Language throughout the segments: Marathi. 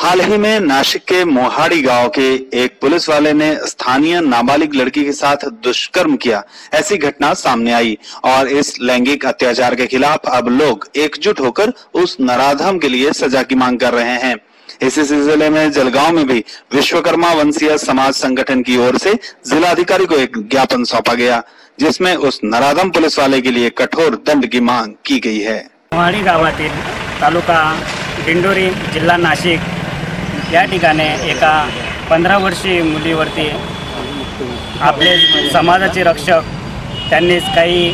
हाल ही में नासिक के मोहाड़ी गांव के एक पुलिस वाले ने स्थानीय नाबालिग लड़की के साथ दुष्कर्म किया। ऐसी घटना सामने आई और इस लैंगिक अत्याचार के खिलाफ अब लोग एकजुट होकर उस नराधम के लिए सजा की मांग कर रहे हैं। इसी सिलसिले में जलगांव में भी विश्वकर्मा वंशीय समाज संगठन की ओर से जिलाधिकारी को एक ज्ञापन सौंपा गया, जिसमें उस नराधम पुलिस वाले के लिए कठोर दंड की मांग की गई है। मोहाडी गावातील तालुका दिंडोरी जिल्हा नाशिक या ठिकाणी एका 15 वर्षीय मुलीवरती आपले समाजाचे रक्षक त्यांनी काही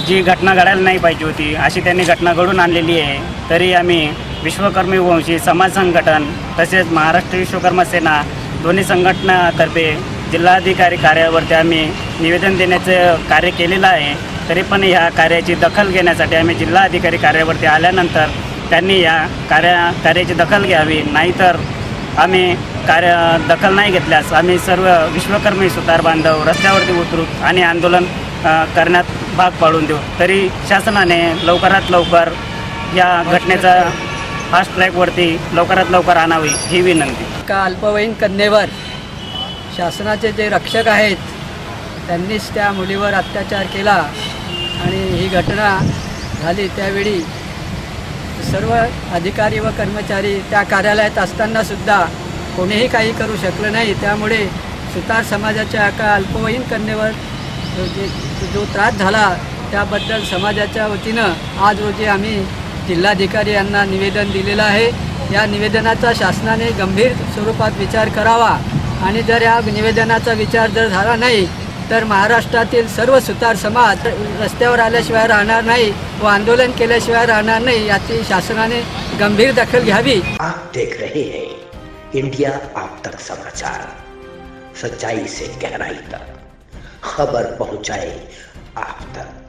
जी घटना घडायला नाही पाहिजे होती अशी त्यांनी घटना घडून आणलेली आहे। तरी आम्ही विश्वकर्मी वंशी समाज संघटन तसेच महाराष्ट्र विश्वकर्मा सेना दोन्ही संघटनातर्फे जिल्हाधिकारी कार्यालयावरती आम्ही निवेदन देण्याचं कार्य केलेलं आहे। तरी पण या कार्याची दखल घेण्यासाठी आम्ही जिल्हाधिकारी कार्यालयावरती आल्यानंतर त्यांनी या कार्याची दखल घ्यावी, नाहीतर आम्ही दखल नाही घेतल्यास आम्ही सर्व विश्वकर्मी सुतार बांधव रस्त्यावरती उतरू आणि आंदोलन करण्यात भाग पाडून देऊ। तरी शासनाने लवकरात लवकर या घटनेचा फास्ट ट्रॅकवरती लवकरात लवकर आणावी ही विनंती। का अल्पवयीन कन्येवर शासनाचे जे रक्षक आहेत त्यांनीच त्या मुलीवर अत्याचार केला आणि ही घटना झाली त्यावेळी सर्व अधिकारी व कर्मचारी त्या कार्यालयात असताना सुद्धा कोणीही काही करू शकलं नाही। त्यामुळे सुतार समाजाच्या एका अल्पवयीन कन्येवर जो त्रास झाला त्याबद्दल समाजाच्या वतीनं आज रोजी आम्ही जिल्हाधिकारी यांना निवेदन दिलेलं आहे। या निवेदनाचा शासनाने गंभीर स्वरूपात विचार करावा आणि जर या निवेदनाचा विचार जर झाला नाही तर महाराष्ट्रातील सर्व सुतार समाज रस्त्यावर आल्याशिवाय राहणार नाही व आंदोलन केल्याशिवाय राहणार नाही, याची शासनाने गंभीर दखल घ्यावी। आप देख रहे हैं इंडिया आप तक समाचार, सच्चाई से गहराई तक खबर पहुंचाए आप तक।